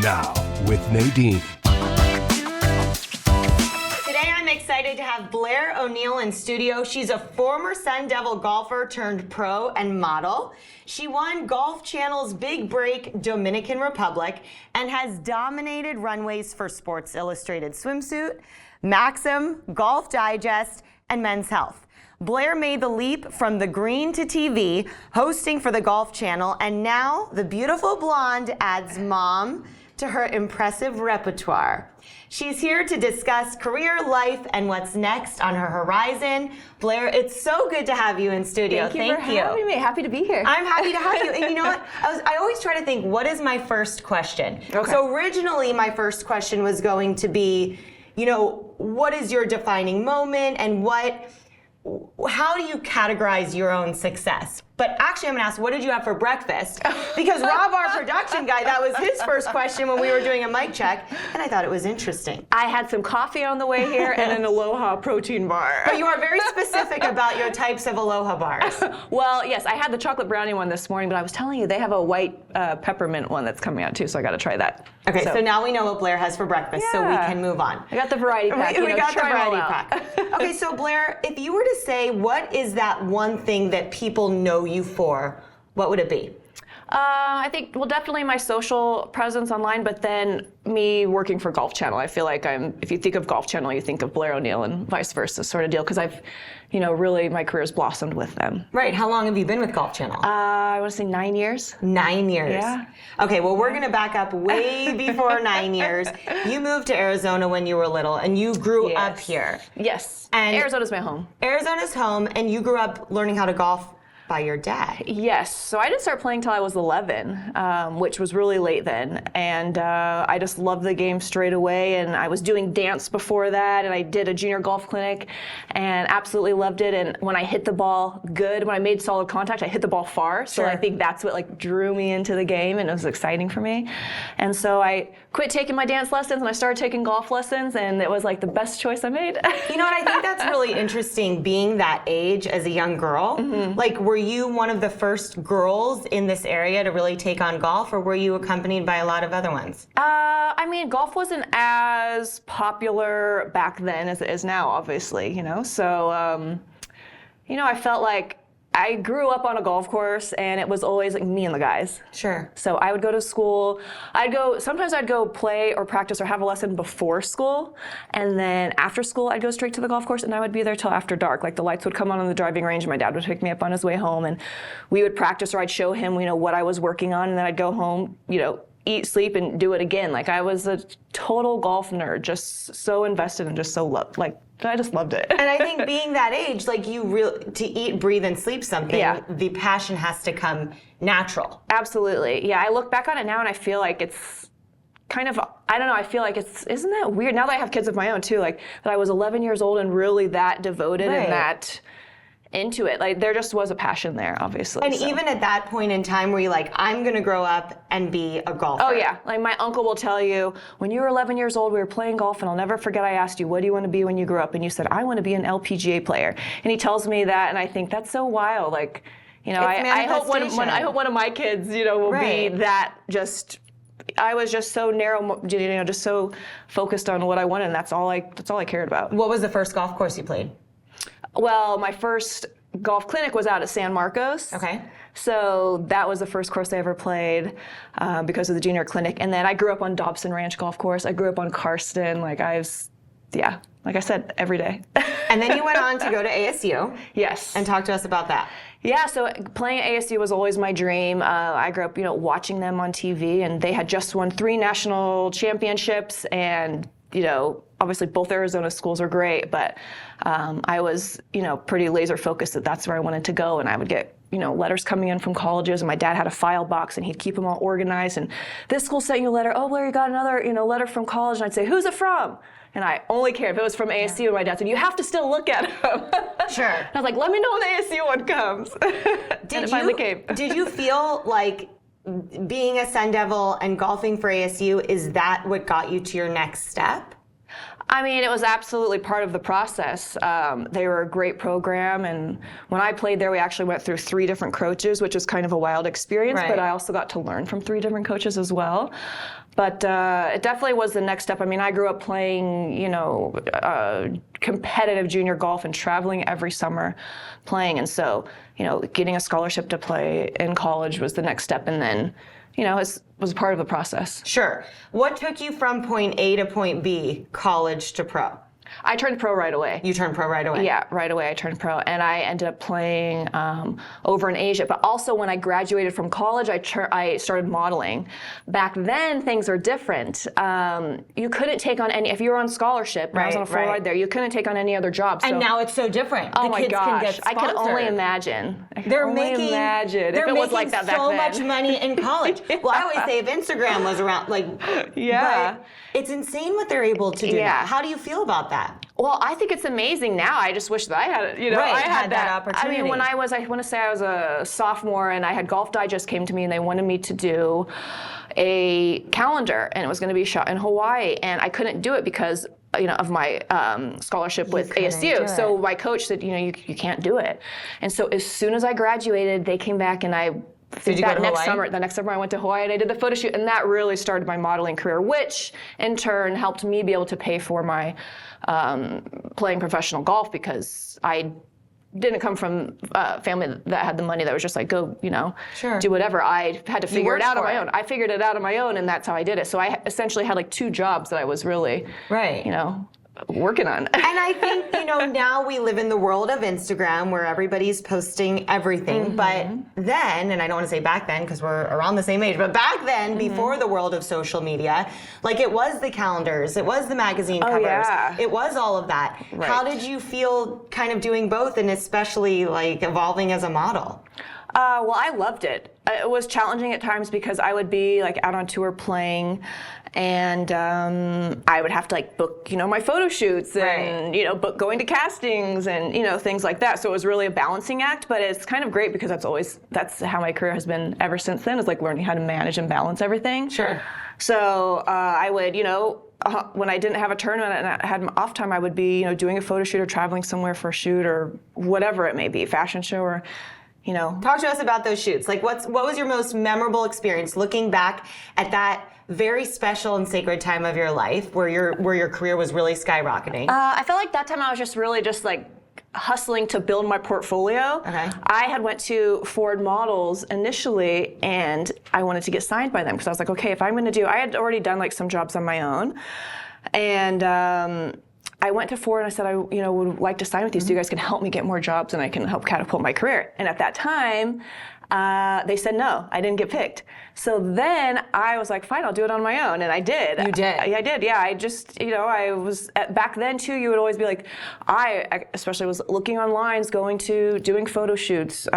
Now with Nadine. Today I'm excited to have Blair O'Neal in studio. She's a former Sun Devil golfer turned pro and model. She won Golf Channel's Big Break Dominican Republic and has dominated runways for Sports Illustrated Swimsuit, Maxim, Golf Digest, and Men's Health. Blair made the leap from the green to TV, hosting for the Golf Channel, and now the beautiful blonde adds mom to her impressive repertoire. She's here to discuss career, life, and what's next on her horizon. Blair, it's so good to have you in studio. Thank you for having me. Happy to be here. I'm happy to have you. And you know what? I always try to think, what is my first question? Okay. So originally, my first question was going to be, what is your defining moment and how do you categorize your own success? But actually, I'm going to ask, what did you have for breakfast? Because Rob, our production guy, that was his first question when we were doing a mic check, and I thought it was interesting. I had some coffee on the way here and an Aloha protein bar. But you are very specific about your types of Aloha bars. Well, yes, I had the chocolate brownie one this morning, but I was telling you they have a white peppermint one that's coming out too, so I got to try that. Okay, so now we know what Blair has for breakfast, so we can move on. I got the variety pack. We got the variety pack. Okay, so Blair, if you were to say, what is that one thing that people know you for, what would it be? I think, definitely my social presence online, but then me working for Golf Channel. I feel like if you think of Golf Channel, you think of Blair O'Neal and vice versa sort of deal, because I've, really, my career's blossomed with them. Right, how long have you been with Golf Channel? I want to say 9 years. 9 years. Yeah. Okay, well, we're going to back up way before 9 years. You moved to Arizona when you were little, and you grew up here. Yes, and Arizona's my home. Arizona's home, and you grew up learning how to golf by your dad. Yes, so I didn't start playing till I was 11, which was really late then, and I just loved the game straight away, and I was doing dance before that, and I did a junior golf clinic, and absolutely loved it, and when I hit the ball good, when I made solid contact, I hit the ball far, so I think that's what drew me into the game, and it was exciting for me, and so I quit taking my dance lessons, and I started taking golf lessons, and it was the best choice I made. You know what, I think that's really interesting, being that age as a young girl. Were you one of the first girls in this area to really take on golf, or were you accompanied by a lot of other ones? Golf wasn't as popular back then as it is now, obviously, so, I felt like I grew up on a golf course, and it was always me and the guys. Sure. So I would go to school. Sometimes I'd go play or practice or have a lesson before school, and then after school I'd go straight to the golf course, and I would be there till after dark. The lights would come on the driving range, and my dad would pick me up on his way home, and we would practice, or I'd show him, what I was working on, and then I'd go home, eat, sleep, and do it again. I was a total golf nerd, just so invested and just so I just loved it. And I think being that age, to eat, breathe, and sleep something, the passion has to come natural. Absolutely. Yeah, I look back on it now and I feel like it's kind of, I don't know, I feel like isn't that weird? Now that I have kids of my own too, that I was 11 years old and really that devoted and that into it. There just was a passion there, obviously. And even at that point in time, were you I'm going to grow up and be a golfer? Oh yeah, my uncle will tell you, when you were 11 years old, we were playing golf, and I'll never forget I asked you, what do you want to be when you grow up? And you said, I want to be an LPGA player. And he tells me that, and I think that's so wild. I hope one of my kids, will be that just. I was just so narrow, just so focused on what I wanted, and that's all I cared about. What was the first golf course you played? Well, my first golf clinic was out at San Marcos. Okay. So that was the first course I ever played because of the junior clinic. And then I grew up on Dobson Ranch Golf Course. I grew up on Karsten. Like I said, every day. And then you went on to go to ASU. Yes. And talk to us about that. Yeah, so playing at ASU was always my dream. I grew up, watching them on TV, and they had just won 3 national championships, and obviously both Arizona schools are great, but I was, pretty laser focused that that's where I wanted to go, and I would get, letters coming in from colleges, and my dad had a file box, and he'd keep them all organized, and this school sent you a letter, oh, Blair, you got another, letter from college, and I'd say, who's it from? And I only cared if it was from ASU, and my dad said, you have to still look at them. Sure. I was like, let me know when the ASU one comes. And it finally came. Did you feel like being a Sun Devil and golfing for ASU, is that what got you to your next step? I mean, it was absolutely part of the process. They were a great program, and when I played there, we actually went through 3 different coaches, which was kind of a wild experience, Right. but I also got to learn from 3 different coaches as well. But it definitely was the next step. I mean, I grew up playing, competitive junior golf and traveling every summer playing. And so, getting a scholarship to play in college was the next step. And then, it was part of the process. Sure. What took you from point A to point B, college to pro? I turned pro right away. You turned pro right away? Yeah, right away I turned pro. And I ended up playing over in Asia. But also when I graduated from college, I started modeling. Back then, things were different. You couldn't take on if you were on scholarship, and I was on a full ride there, you couldn't take on any other job. And now it's so different. Oh the my kids gosh, can get sponsored. I can only imagine. They're making so then. much money in college. Yeah. Well, I always say if Instagram was around, yeah. But it's insane what they're able to do now. How do you feel about that? Well, I think it's amazing now. I just wish that I had, I had that opportunity. I mean, I want to say I was a sophomore and I had Golf Digest came to me and they wanted me to do a calendar and it was going to be shot in Hawaii and I couldn't do it because of my scholarship with ASU. So my coach said, you can't do it. And so as soon as I graduated, they came back and the next summer I went to Hawaii and I did the photo shoot and that really started my modeling career, which in turn helped me be able to pay for my playing professional golf because I didn't come from a family that had the money that was just like, go, do whatever. I had to figure it out on my own. I figured it out on my own and that's how I did it. So I essentially had like 2 jobs that I was really, working on. And I think, now we live in the world of Instagram where everybody's posting everything. But then, and I don't want to say back then because we're around the same age, but back then, before the world of social media, it was the calendars, it was the magazine covers, it was all of that. Right. How did you feel kind of doing both and especially evolving as a model? Well, I loved it. It was challenging at times because I would be out on tour playing and I would have to book, my photo shoots and, book going to castings and, things like that. So it was really a balancing act, but it's kind of great because that's how my career has been ever since then is learning how to manage and balance everything. Sure. So I would, when I didn't have a tournament and I had off time, I would be, doing a photo shoot or traveling somewhere for a shoot or whatever it may be, fashion show or, Talk to us about those shoots. What was your most memorable experience looking back at that very special and sacred time of your life where your career was really skyrocketing? I felt like that time I was just hustling to build my portfolio. Okay. I had went to Ford Models initially and I wanted to get signed by them because I was like, okay, if I'm going to I had already done some jobs on my own and I went to Ford and I said, I would like to sign with you so you guys can help me get more jobs and I can help catapult my career. And at that time, they said no, I didn't get picked. So then I was like, fine, I'll do it on my own. And I did. You did? I did, yeah. I just, I was, back then too, you would always be I especially was looking online, doing photo shoots,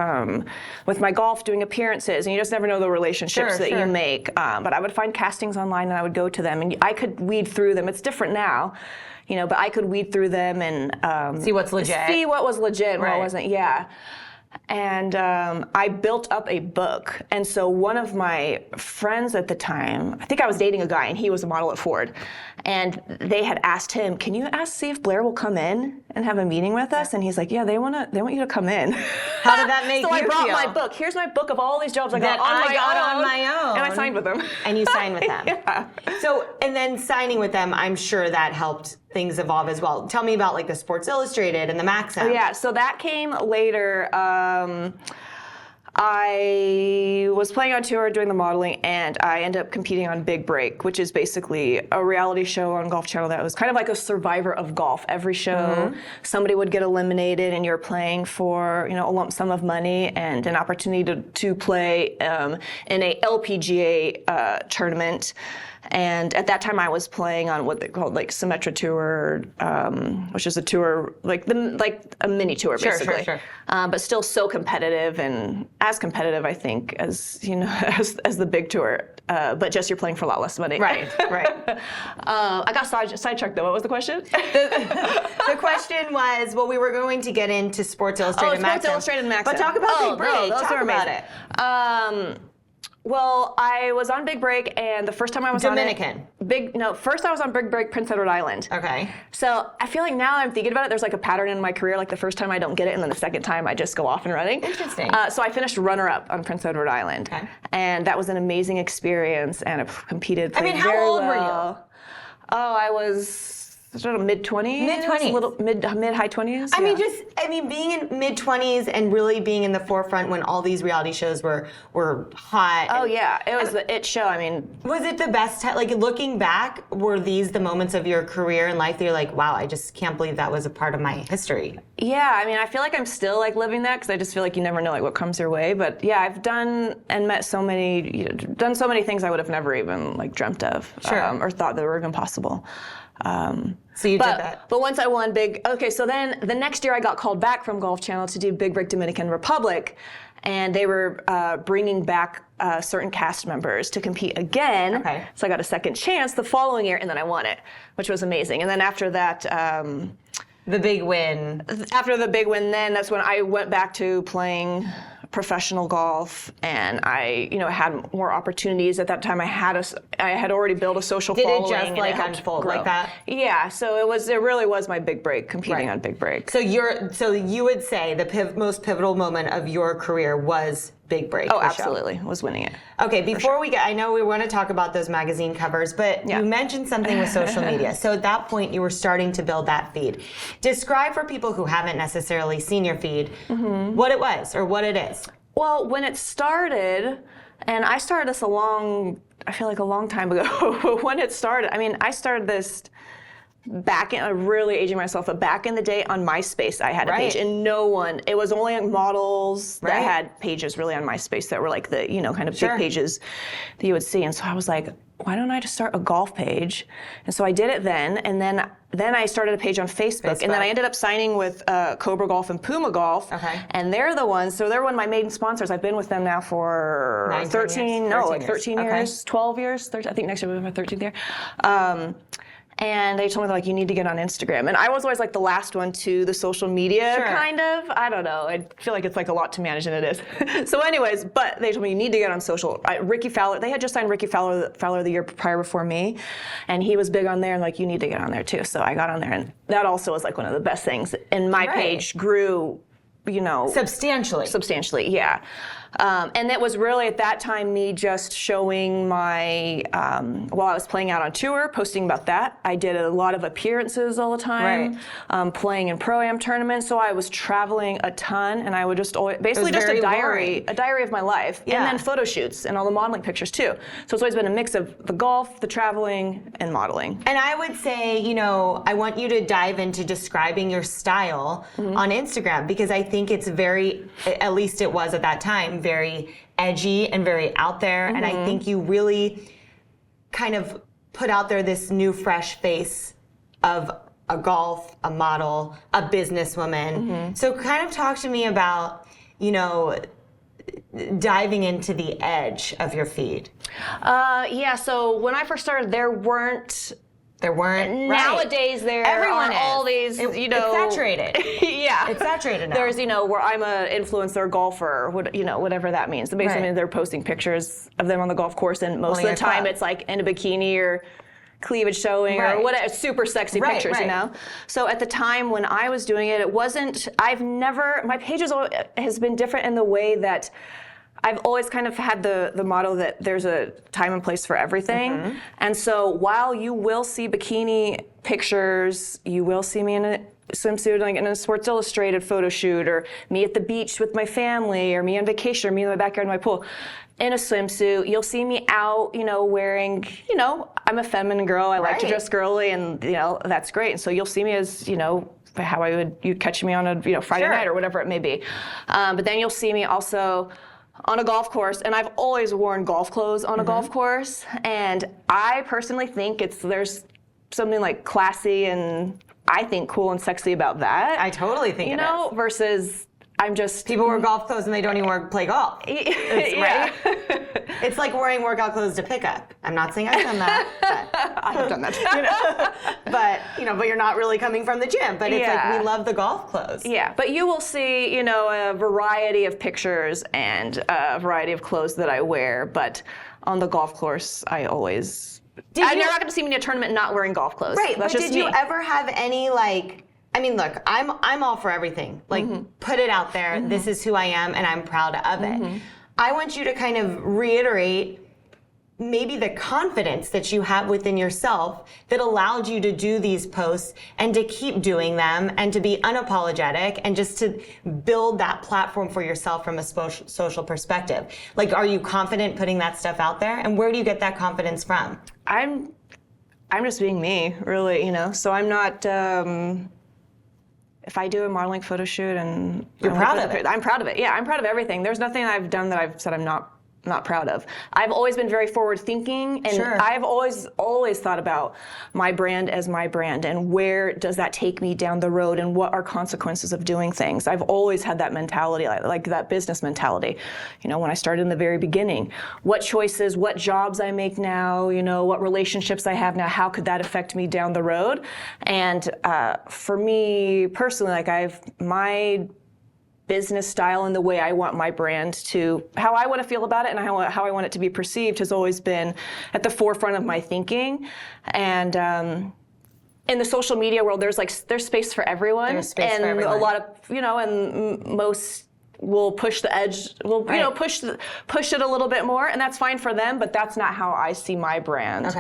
with my golf, doing appearances, and you just never know the relationships that you make. But I would find castings online and I would go to them and I could weed through them. It's different now. But I could weed through them and see what's legit. See what was legit and what wasn't. Yeah. And I built up a book. And so one of my friends at the time, I think I was dating a guy and he was a model at Ford. And they had asked him, can you see if Blair will come in and have a meeting with us? And he's like, yeah, they want you to come in. How did that make you feel? So I brought my book. Here's my book of all these jobs I got on my own. And I signed with them. And you signed with them. Yeah. So, and then signing with them, I'm sure that helped things evolve as well. Tell me about the Sports Illustrated and the Maxim. Oh, yeah, so that came later. I was playing on tour doing the modeling and I ended up competing on Big Break, which is basically a reality show on Golf Channel that was kind of like a Survivor of golf. Every show, somebody would get eliminated and you're playing for a lump sum of money and an opportunity to play in a LPGA tournament. And at that time, I was playing on what they called Symetra Tour, which is a tour like a mini tour, basically. Sure. But still so competitive and as competitive, I think, as as the big tour. But just you're playing for a lot less money. Right. I got sidetracked though. What was the question? The question was, we were going to get into Sports Illustrated Maxim. Sports Illustrated Maxim. But talk about Big Break. Those talk are about amazing. it. Well, I was on Big Break, and the first time I was Dominican. First I was on Big Break, Prince Edward Island. Okay. So I feel like now I'm thinking about it, there's like a pattern in my career, like the first time I don't get it, and then the second time I just go off and running. Interesting. So I finished runner-up on Prince Edward Island. Okay. And that was an amazing experience, and I've competed very well. how old were you? Oh, I was mid-20s. Mid-20s. Mid-high 20s. Being in mid-20s and really being in the forefront when all these reality shows were hot. Oh, yeah. It was the it show. Was it the best time? Like, looking back, were these the moments of your career and life that you're like, wow, I just can't believe that was a part of my history? Yeah, I feel like I'm still like living that, because I just feel like you never know like what comes your way. But yeah, I've done and met so many, done so many things I would have never even like dreamt of, or thought that were even possible. So you did that. But once I won so then the next year I got called back from Golf Channel to do Big Break Dominican Republic, and they were bringing back certain cast members to compete again. Okay. So I got a second chance the following year, and then I won it, which was amazing. And then after that, the big win. After the big win, then that's when I went back to playing professional golf, and I, had more opportunities. At that time, I had already built a social following. Did it just unfold like that? Yeah. So it really was my big break, competing on Big Break. So you would say the most pivotal moment of your career was Big Break. Oh, absolutely, was winning it. Okay, before we get, I know we want to talk about those magazine covers, but you mentioned something with social media. So at that point, you were starting to build that feed. Describe for people who haven't necessarily seen your feed what it was or what it is. Well, when it started, and I started this a long time ago. When it started, I started this really aging myself, but back in the day on MySpace, I had a page, and it was only models that had pages really on MySpace that were like the, kind of big pages that you would see. And so I was like, why don't I just start a golf page? And so I did it then, and then I started a page on Facebook, and then I ended up signing with Cobra Golf and Puma Golf, and they're one of my maiden sponsors. I've been with them now for 13 years, 12 years, 13, I think next year will be my 13th year. And they told me, you need to get on Instagram. And I was always like the last one to the social media, kind of. I don't know. I feel like it's like a lot to manage, and it is. So anyways, but they told me you need to get on social. Ricky Fowler, they had just signed Ricky Fowler the year prior before me. And he was big on there, and you need to get on there too. So I got on there, and that also was one of the best things. And my page grew, Substantially, yeah. And it was really at that time me just showing my, while I was playing out on tour, posting about that. I did a lot of appearances all the time, playing in Pro-Am tournaments. So I was traveling a ton, and I would just always, basically just a diary of my life. And then photo shoots and all the modeling pictures too. So it's always been a mix of the golf, the traveling, and modeling. And I would say, I want you to dive into describing your style on Instagram, because I think it's at least it was at that time, very edgy and very out there. And I think you really kind of put out there this new fresh face of a golf, a model, a businesswoman. So kind of talk to me about, diving into the edge of your feed. So when I first started, there weren't. Nowadays, Everyone are all these, It's saturated. Yeah. It's saturated now. There's, where I'm an influencer golfer, whatever that means. So basically, they're posting pictures of them on the golf course, and most of the time it's like in a bikini or cleavage showing or whatever, super sexy pictures, So at the time when I was doing it, my page has been different in the way that I've always kind of had the motto that there's a time and place for everything. And so while you will see bikini pictures, you will see me in a swimsuit, like in a Sports Illustrated photo shoot, or me at the beach with my family, or me on vacation, or me in my backyard in my pool in a swimsuit. You'll see me out, wearing, I'm a feminine girl. I like to dress girly, and, that's great. And so you'll see me as, how you'd catch me on a Friday night or whatever it may be. But then you'll see me also on a golf course, and I've always worn golf clothes on a golf course, and I personally think there's something like classy and I think cool and sexy about that. I totally think it is. Versus I'm just people wear golf clothes and they don't even play golf. Yeah. It's like wearing workout clothes to pick up. I'm not saying I've done that. But, I have done that. but you're not really coming from the gym. But it's like we love the golf clothes. Yeah, but you will see, a variety of pictures and a variety of clothes that I wear. But on the golf course, I always. You're not going to see me in a tournament not wearing golf clothes. Right. That's but just did you me. ever have any look, I'm all for everything. Like, put it out there. This is who I am, and I'm proud of it. I want you to kind of reiterate maybe the confidence that you have within yourself that allowed you to do these posts and to keep doing them and to be unapologetic and just to build that platform for yourself from a social perspective. Like, are you confident putting that stuff out there? And where do you get that confidence from? I'm just being me, really, So I'm not. If I do a modeling photo shoot and you're proud of it. I'm proud of it. Yeah, I'm proud of everything. There's nothing I've done that I've said I'm not proud of. I've always been very forward thinking, and I've always thought about my brand as my brand and where does that take me down the road and what are consequences of doing things. I've always had that mentality, like that business mentality. When I started in the very beginning, what choices, what jobs I make now, what relationships I have now, how could that affect me down the road? And for me personally, my business style and the way I want my brand to, how I want to feel about it and how I want it to be perceived has always been at the forefront of my thinking. And in the social media world, there's space for everyone. There's space for everyone. A lot of, and most will push the edge, push it a little bit more, and that's fine for them, but that's not how I see my brand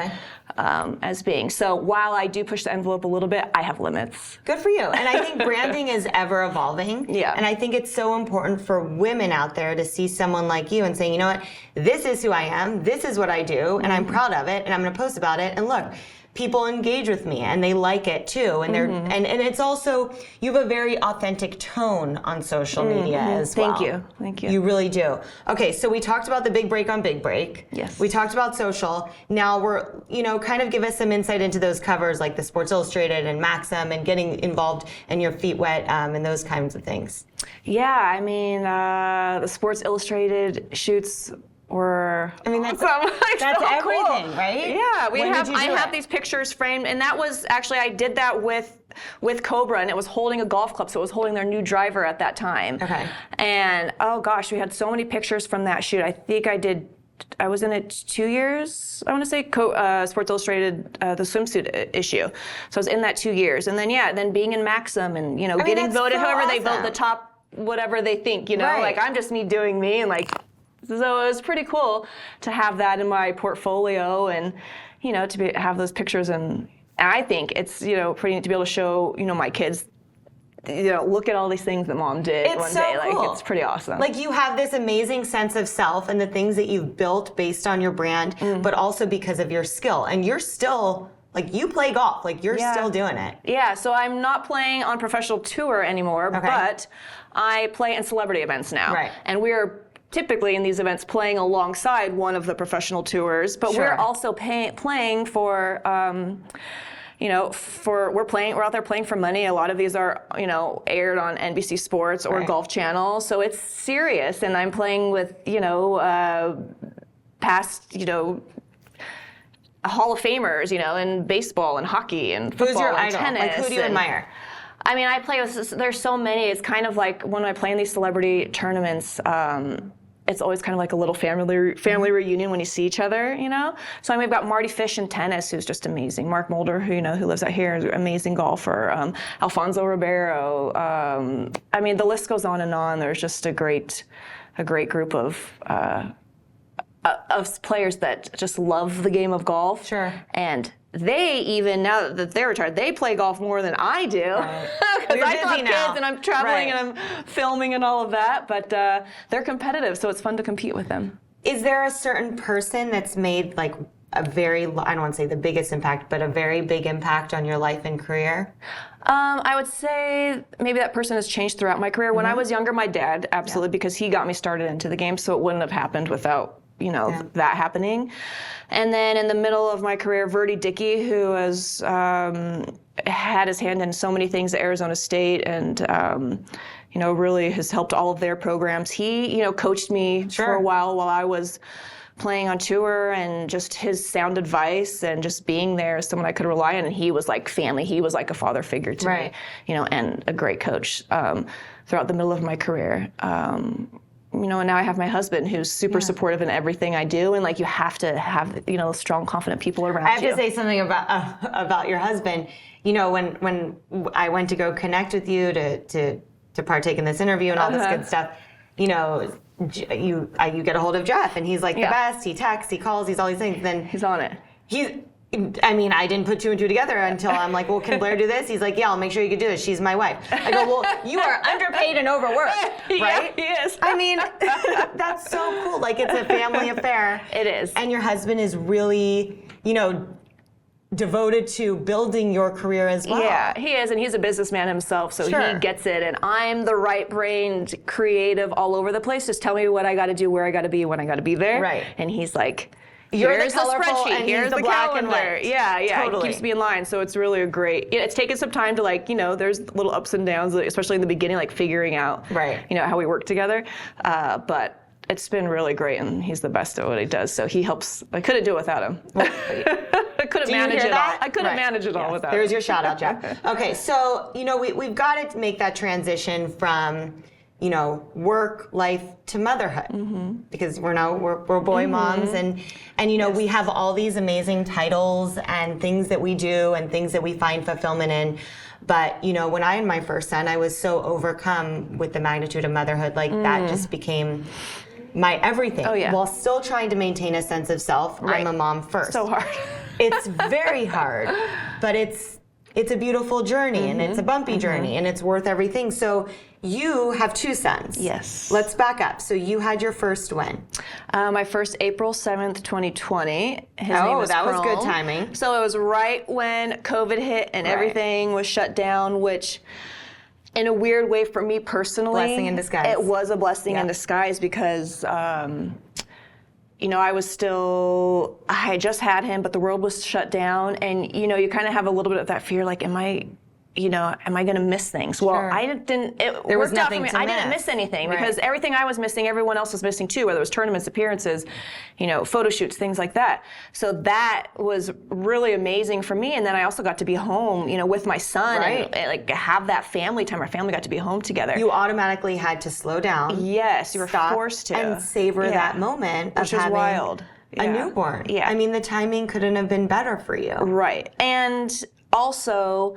as being. So while I do push the envelope a little bit, I have limits. Good for you. And I think branding is ever evolving. Yeah. And I think it's so important for women out there to see someone like you and saying, you know what, this is who I am, this is what I do, and I'm proud of it, and I'm going to post about it, and look, people engage with me and they like it too, and they're and it's also, you have a very authentic tone on social media as well. Thank you. You really do. Okay, so we talked about the big break on Big Break. Yes. We talked about social. Now we're, kind of give us some insight into those covers like the Sports Illustrated and Maxim and getting involved and your feet wet and those kinds of things. Yeah, I mean, the Sports Illustrated shoots were that's awesome. that's so everything, cool. right? Yeah, I have have these pictures framed, and that was actually, I did that with Cobra, and it was holding a golf club, so it was holding their new driver at that time. Okay. And oh gosh, we had so many pictures from that shoot. I think I was in it 2 years, I want to say, Sports Illustrated, the swimsuit issue. So I was in that 2 years. And then being in Maxim and, getting voted, so however awesome. they vote the top, whatever they think, Right. like I'm just me doing me, and so it was pretty cool to have that in my portfolio and, to have those pictures. And I think it's, pretty neat to be able to show, my kids, look at all these things that mom did one day. Cool. It's pretty awesome. You have this amazing sense of self and the things that you've built based on your brand, but also because of your skill. And you're still, you play golf. You're still doing it. Yeah, so I'm not playing on professional tour anymore, but I play in celebrity events now. Right. And we're typically in these events playing alongside one of the professional tours, but we're also playing for, we're out there playing for money. A lot of these are, aired on NBC Sports or Golf Channel, so it's serious. And I'm playing with, past, Hall of Famers, in baseball and hockey and football. Who's your and idol? tennis. Who do you admire? I mean, I play with, there's so many. It's kind of like when I play in these celebrity tournaments, it's always kind of like a little family reunion when you see each other, So we've got Marty Fish in tennis, who's just amazing. Mark Mulder, who lives out here, is an amazing golfer. Alfonso Ribeiro. I mean, the list goes on and on. There's just a great group of players that just love the game of golf. Sure. And they even, now that they're retired, they play golf more than I do. Because I still have kids and I'm traveling and I'm filming and all of that. But they're competitive, so it's fun to compete with them. Is there a certain person that's made a very, I don't want to say the biggest impact, but a very big impact on your life and career? I would say maybe that person has changed throughout my career. When I was younger, my dad, absolutely, because he got me started into the game, so it wouldn't have happened without that happening. And then in the middle of my career, Verdi Dickey, who has had his hand in so many things at Arizona State and really has helped all of their programs. He, coached me for a while I was playing on tour and just his sound advice and just being there as someone I could rely on. And he was like family. He was like a father figure to me, and a great coach throughout the middle of my career. And now I have my husband who's super supportive in everything I do. And like, you have to have, strong, confident people around you. I have to say something about your husband. When I went to go connect with you to partake in this interview and all this good stuff, you get a hold of Jeff and he's like the best. He texts, he calls, he's all these things. Then he's on it. I didn't put two and two together until I'm like, well, can Blair do this? He's like, yeah, I'll make sure you can do this. She's my wife. I go, well, you are underpaid and overworked, right? Yeah, he is. That's so cool. Like, it's a family affair. It is. And your husband is really, devoted to building your career as well. Yeah, he is, and he's a businessman himself, so he gets it. And I'm the right-brained, creative, all over the place. Just tell me what I got to do, where I got to be, when I got to be there. Right. And he's like, You're here's the colorful spreadsheet, and here's he's the black calendar. and white. Yeah, Totally. It keeps me in line. So it's really a great. It's taken some time to there's little ups and downs, especially in the beginning, like figuring out, how we work together. But it's been really great, and he's the best at what he does. So he helps. I couldn't do it without him. I couldn't manage it all. I couldn't manage it all without him. There's your shout out, Jeff. Okay, so we've got to make that transition from work life to motherhood, because we're boy moms, and we have all these amazing titles and things that we do and things that we find fulfillment in. But when I had my first son, I was so overcome with the magnitude of motherhood, like that just became my everything. Oh, yeah. While still trying to maintain a sense of self, I'm a mom first. So hard. It's very hard, but it's a beautiful journey, and it's a bumpy journey, and it's worth everything. So you have two sons. Yes. Let's back up. So you had your first when? My first April 7th, 2020. His name was that was Chrome. good timing. So it was right when COVID hit and everything was shut down, which in a weird way for me personally. Blessing in disguise. It was a blessing in disguise because I had just had him, but the world was shut down, and you kind of have a little bit of that fear, like, am I going to miss things? Well, I didn't. There was nothing. I didn't miss anything because everything I was missing, everyone else was missing too. Whether it was tournaments, appearances, photo shoots, things like that. So that was really amazing for me. And then I also got to be home, with my son, and like have that family time. Our family got to be home together. You automatically had to slow down. Yes, you were forced to, and savor that moment which of was having wild. A newborn. Yeah, the timing couldn't have been better for you. Right, and also,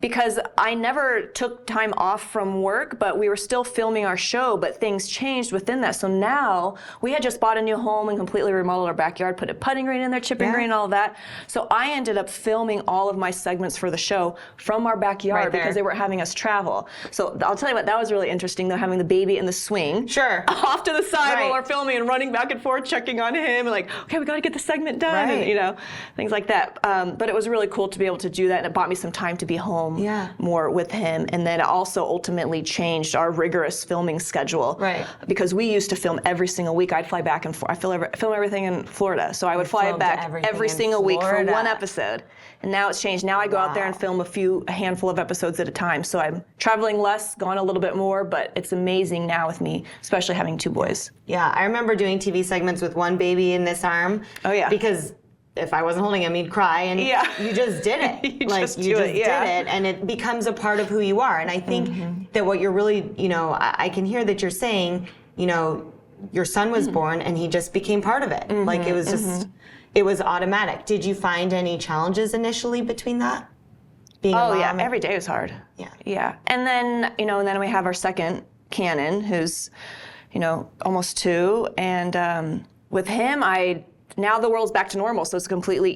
because I never took time off from work, but we were still filming our show, but things changed within that. So now we had just bought a new home and completely remodeled our backyard, put a putting green in there, chipping green, all of that. So I ended up filming all of my segments for the show from our backyard because they weren't having us travel. So I'll tell you what, that was really interesting though, having the baby in the swing. Sure. Off to the side while we're filming and running back and forth, checking on him, and like, okay, we got to get the segment done, and things like that. But it was really cool to be able to do that, and it bought me some time to be home more with him, and then it also ultimately changed our rigorous filming schedule. Right. Because we used to film every single week. I'd fly back and forth. I film everything in Florida, so I would fly back every single week for one episode. And now it's changed. Now I go out there and film a handful of episodes at a time. So I'm traveling less, gone a little bit more, but it's amazing now with me, especially having two boys. Yeah, I remember doing TV segments with one baby in this arm. Oh yeah. Because if I wasn't holding him, he'd cry, and you just did it. you just did it, and it becomes a part of who you are. And I think that what you're really, I can hear that you're saying, your son was born, and he just became part of it. Like it was just, it was automatic. Did you find any challenges initially between that? Being a mom? Yeah, every day was hard. Yeah. And then, and then we have our second, Cannon, who's, almost 2, and with him, now the world's back to normal, so it's completely,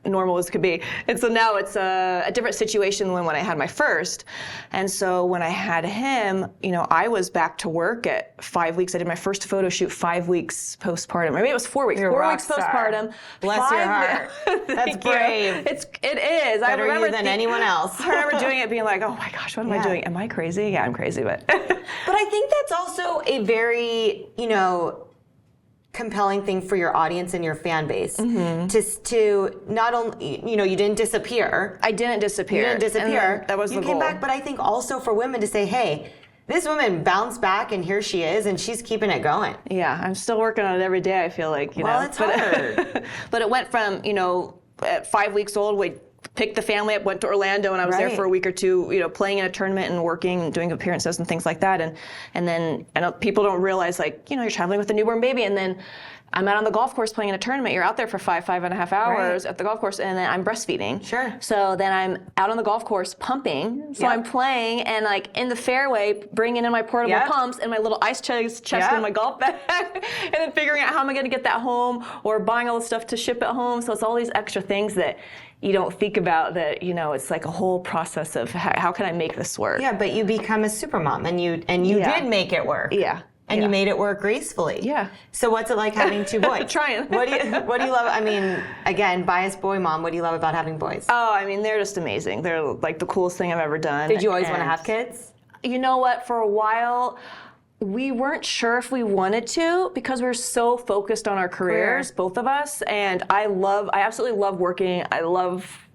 normal as could be. And so now it's a different situation than when I had my first. And so when I had him, I was back to work at 5 weeks. I did my first photo shoot 5 weeks postpartum. Maybe it was 4 weeks. You're 4 weeks postpartum. Bless your heart. That's brave. It is. Better I remember you than anyone else. I remember doing it, being like, oh my gosh, what am I doing? Am I crazy? Yeah, I'm crazy, but. But I think that's also a very, compelling thing for your audience and your fan base to not only, you didn't disappear. I didn't disappear. You didn't disappear. That was the goal. You came back, but I think also for women to say, hey, this woman bounced back, and here she is, and she's keeping it going. Yeah, I'm still working on it every day, I feel like. Well, it's hard. But it went from, at 5 weeks old, we picked the family up, went to Orlando, and I was there for a week or two, playing in a tournament and working and doing appearances and things like that. And then I know people don't realize, you're traveling with a newborn baby, and then I'm out on the golf course playing in a tournament. You're out there for 5.5 hours at the golf course, and then I'm breastfeeding. Sure. So then I'm out on the golf course pumping. So I'm playing and in the fairway, bringing in my portable pumps and my little ice chest in my golf bag, and then figuring out how am I going to get that home, or buying all the stuff to ship it home. So it's all these extra things that you don't think about, that it's like a whole process of how can I make this work. Yeah, but you become a super mom, and you did make it work. Yeah. And you made it work gracefully. Yeah. So what's it like having two boys? Trying. What do you love? I mean, again, biased boy mom. What do you love about having boys? Oh, I mean, they're just amazing. They're like the coolest thing I've ever done. Did you always want to have kids? You know what? For a while, we weren't sure if we wanted to, because we were so focused on our careers, both of us. And I absolutely love working. I love,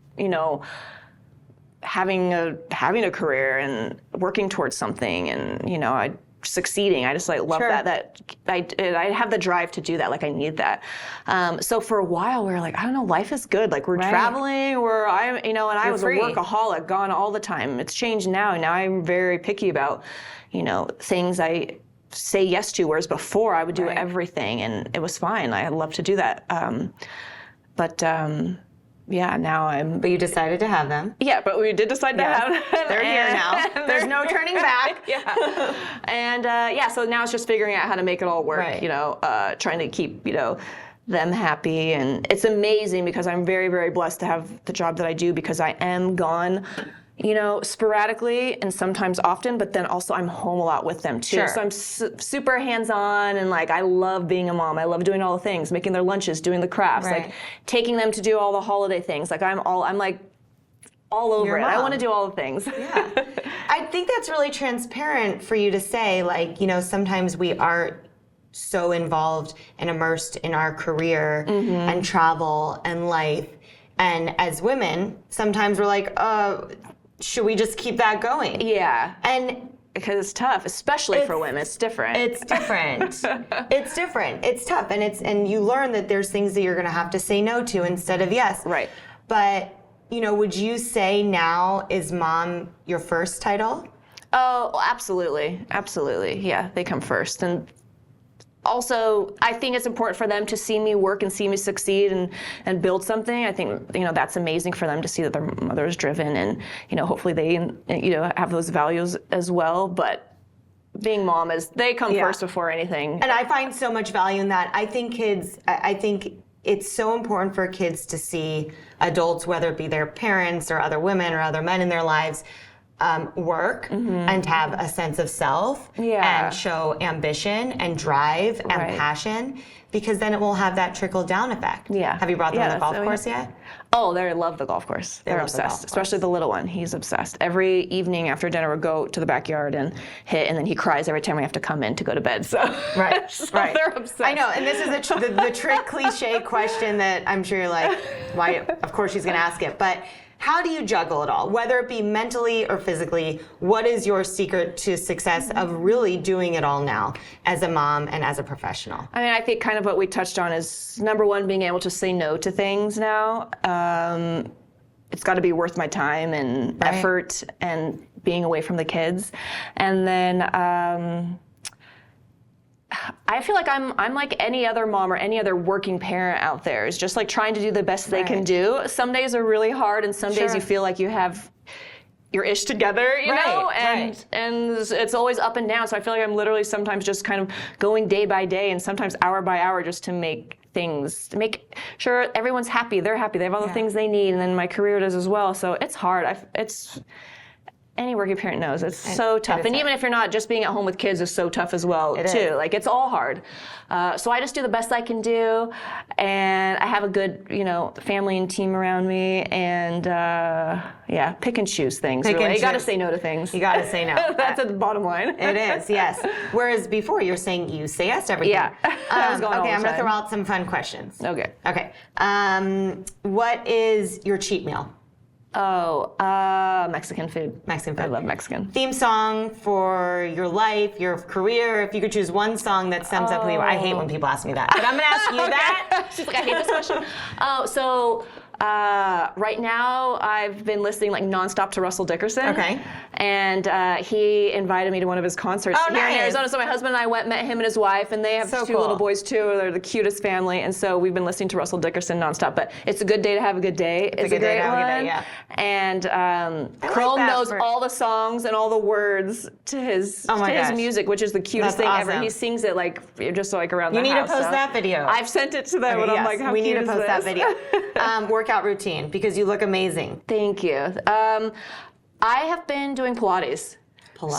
having a career and working towards something, and succeeding. I just love that I have the drive to do that. I need that. So for a while we were I don't know, life is good. We're traveling, and I was a workaholic, gone all the time. It's changed now. Now I'm very picky about, things I say yes to, whereas before I would do everything, and it was fine. I love to do that. Yeah, now I'm... But you decided to have them. Yeah, but we did decide to have them. They're here now. There's no turning back. And so now it's just figuring out how to make it all work, trying to keep, them happy. And it's amazing because I'm very, very blessed to have the job that I do, because I am gone, sporadically and sometimes often, but then also I'm home a lot with them too. Sure. So I'm super hands-on, and I love being a mom. I love doing all the things, making their lunches, doing the crafts, taking them to do all the holiday things. I'm all over it. I want to do all the things. Yeah. I think that's really transparent for you to say, sometimes we are so involved and immersed in our career and travel and life. And as women, sometimes we're should we just keep that going? Yeah. And because it's tough, especially for women. It's different. It's different. It's different. It's tough, and you learn that there's things that you're going to have to say no to instead of yes. Right. But would you say now is mom your first title? Oh, absolutely, absolutely. Yeah, they come first, and also, I think it's important for them to see me work and see me succeed and build something. I think, that's amazing for them to see that their mother is driven, and, hopefully they, have those values as well. But being mom they come first before anything. And I find so much value in that. I think it's so important for kids to see adults, whether it be their parents or other women or other men in their lives, work and have a sense of self and show ambition and drive and passion, because then it will have that trickle down effect. Yeah. Have you brought them to the golf course yet? Oh, they love the golf course. They're obsessed, especially the little one. He's obsessed. Every evening after dinner, we'll go to the backyard and hit, and then he cries every time we have to come in to go to bed. So right. They're obsessed. I know, and this is the trick cliche question that I'm sure you're why? Of course she's going to ask it, but how do you juggle it all, whether it be mentally or physically? What is your secret to success of really doing it all now as a mom and as a professional? I mean, I think kind of what we touched on is, number one, being able to say no to things now. It's got to be worth my time and effort and being away from the kids. And then I feel like I'm like any other mom or any other working parent out there, is just trying to do the best they can do. Some days are really hard, and some days you feel like you have your ish together, you know, and it's always up and down. So I feel like I'm literally sometimes just kind of going day by day and sometimes hour by hour, just to make make sure everyone's happy, they're happy, they have all the things they need, and then my career does as well. So it's hard. Any working parent knows it's so tough. And even if you're not, just being at home with kids is so tough as well, too. It's all hard. So I just do the best I can do, and I have a good, family and team around me, and pick and choose things. Really. You got to say no to things. You got to say no. That's at the bottom line. It is, yes. Whereas before, you're saying you say yes to everything. Yeah. I'm going to throw out some fun questions. Okay. Okay. What is your cheat meal? Mexican food. Mexican food. I love Mexican. Theme song for your life, your career. If you could choose one song that sums up who you are. I hate when people ask me that, but I'm going to ask you that. She's like, I hate this question. Right now, I've been listening like nonstop to Russell Dickerson. Okay. And he invited me to one of his concerts here nice. in Arizona. So my husband and I went, met him and his wife, and they have two little boys too. They're the cutest family. And so we've been listening to Russell Dickerson nonstop. But It's a Good Day to Have a Good Day. It's a great one. Yeah. And Kroll knows all the songs and all the words to his music, which is the cutest thing ever. He sings it like just like around the house. You need to post that video. I've sent it to them, and I'm like, how we cute need to is post that this? video. Workout routine, because you look amazing. Thank you. I have been doing Pilates.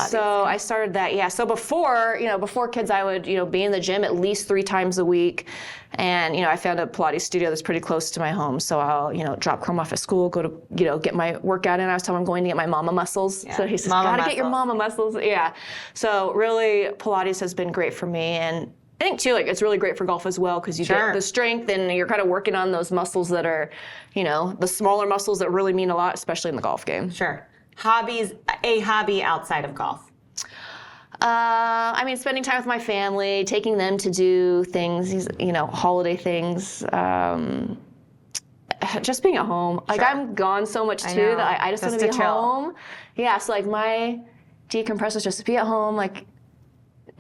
So I started that, yeah. So before kids, I would, be in the gym at least 3 times a week. And, I found a Pilates studio that's pretty close to my home. So I'll, drop Chrome off at school, go to, get my workout in. I was telling him I'm going to get my mama muscles. Yeah. So he says, gotta get your mama muscles. Yeah. So really, Pilates has been great for me. And I think too, it's really great for golf as well, because you get the strength and you're kind of working on those muscles that are, the smaller muscles that really mean a lot, especially in the golf game. Sure. A hobby outside of golf. Spending time with my family, taking them to do things, holiday things. Just being at home. I'm gone so much too that I just want to be home. Yeah, so my decompress is just to be at home,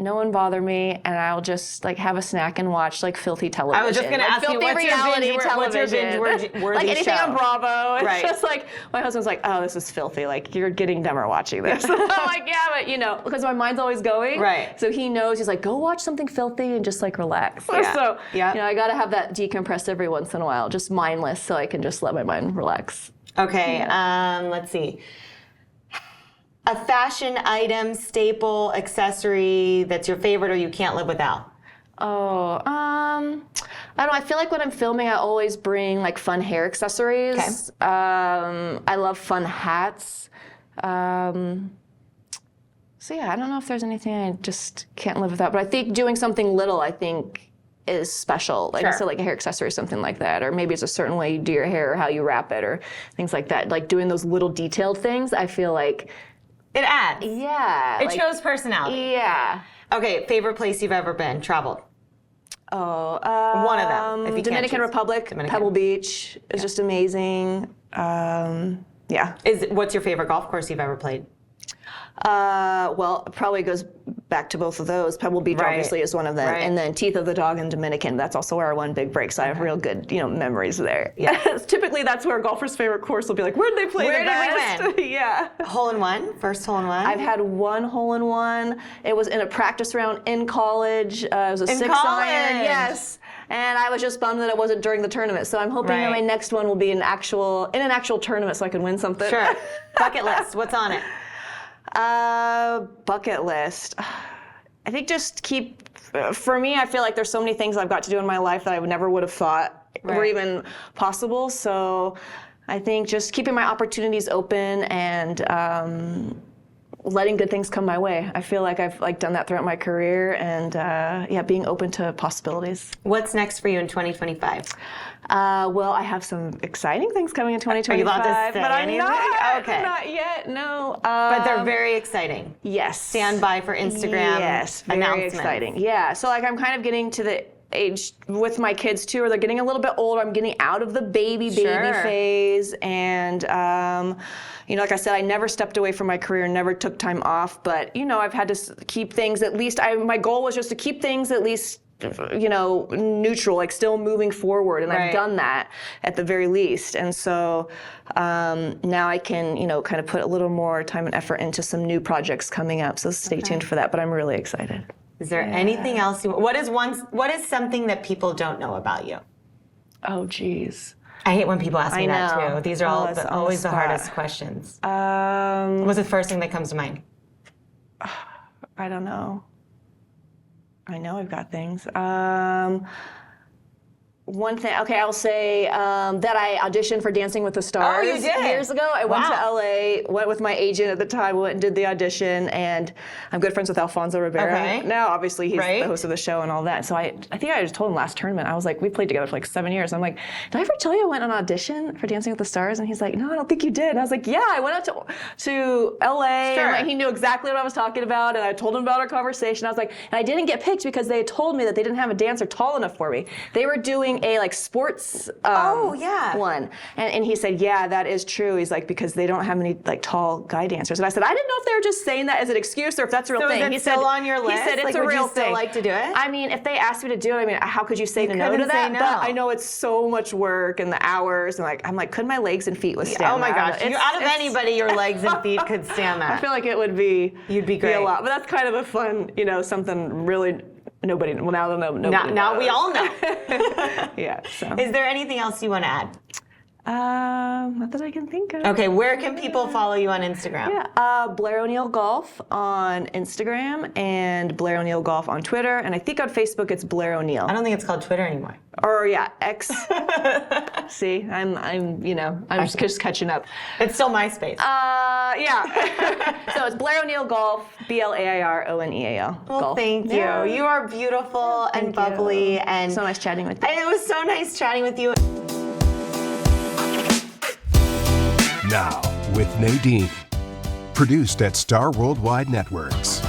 no one bother me, and I'll just have a snack and watch filthy television. I was just going to ask you, what's your binge-worthy anything show? on Bravo. It's just my husband's like, oh, this is filthy. You're getting dumber watching this. I'm like, yeah, but because my mind's always going. Right. So he knows, he's like, go watch something filthy and just relax. Yeah. So I got to have that decompress every once in a while, just mindless, so I can just let my mind relax. Okay. Let's see. A fashion item, staple, accessory that's your favorite or you can't live without? I don't know. I feel like when I'm filming, I always bring fun hair accessories. Okay. I love fun hats. I don't know if there's anything I just can't live without. But I think doing something little, is special. So a hair accessory or something like that. Or maybe it's a certain way you do your hair or how you wrap it or things like that. Doing those little detailed things, I feel like it adds. Yeah. It shows personality. Yeah. Okay, favorite place you've ever been, traveled? One of them, if you Dominican Republic, Pebble Beach is just amazing. Yeah. What's your favorite golf course you've ever played? Well, it probably goes back to both of those. Pebble Beach obviously is one of them, and then Teeth of the Dog in Dominican. That's also where I won big breaks. So I have real good, memories there. Yeah. Typically, that's where a golfer's favorite course will be where'd they play the best? Where did we win? Yeah. Hole-in-one? First hole-in-one? I've had one hole-in-one. It was in a practice round in college. It was a 6-iron. Yes. And I was just bummed that it wasn't during the tournament. So I'm hoping that my next one will be in an actual tournament so I can win something. Sure. Bucket list. What's on it? Bucket list. I think just for me, I feel like there's so many things I've got to do in my life that I never would have thought were even possible. So I think just keeping my opportunities open and letting good things come my way. I feel like I've done that throughout my career and being open to possibilities. What's next for you in 2025? Well, I have some exciting things coming in 2025. Are you allowed to say but anything? Not yet, no. But they're very exciting. Yes. Stand by for Instagram announcements. Very exciting. Yeah, so I'm kind of getting to the age with my kids too, where they're getting a little bit older. I'm getting out of the baby phase, and like I said, I never stepped away from my career, never took time off. But I've had to keep things at least. My goal was just to keep things at least neutral, still moving forward, and I've done that at the very least. And so now I can kind of put a little more time and effort into some new projects coming up. So stay tuned for that. But I'm really excited. Is there anything else what is something that people don't know about you? Oh, geez. I hate when people ask me that too. These are always the hardest questions. What's the first thing that comes to mind? I don't know. I know I've got things. One thing, okay, I'll say that I auditioned for Dancing with the Stars Oh, you did? years ago. I went to Wow. LA, went with my agent at the time, went and did the audition, and I'm good friends with Alfonso Rivera. Okay. Now, obviously, he's Right. the host of the show and all that. So I think I just told him last tournament, I was like, we played together for like 7 years. I'm like, did I ever tell you I went on audition for Dancing with the Stars? And he's like, no, I don't think you did. And I was like, yeah, I went out to LA, Sure. and like, he knew exactly what I was talking about, and I told him about our conversation. I was like, and I didn't get picked because they had told me that they didn't have a dancer tall enough for me. They were doing a like sports one, and he said, yeah, that is true. He's like, because they don't have many like tall guy dancers. And I said, I didn't know if they were just saying that as an excuse or if that's a real So thing. is it He still said, on your list? He said it's Like, a would real you still thing. like to do it? I mean, if they asked me to do it, I mean, how could you say no to couldn't say that? no. But I know it's so much work and the hours, and like I'm like, could my legs and feet withstand? Oh my that? I don't gosh, know. you out of anybody, your legs and feet could stand I that. feel like it would be. You'd be a great. lot, but that's kind of a fun, something really nobody. Well, now I don't know. Nobody Now we knows. all know. Yeah. So. Is there anything else you want to add? Not that I can think of. Okay, where can people follow you on Instagram? Yeah, Blair O'Neal Golf on Instagram and Blair O'Neal Golf on Twitter, and I think on Facebook it's Blair O'Neal. I don't think it's called Twitter anymore. Or yeah, X. See, I'm just catching up. It's still MySpace. Yeah. So it's Blair O'Neal Golf, BLAIRONEAL. Well, Golf. thank you. Yeah. You are beautiful and Thank you. bubbly, and So nice chatting with you. it was so nice chatting with you. Now, with Nadine. Produced at Star Worldwide Networks.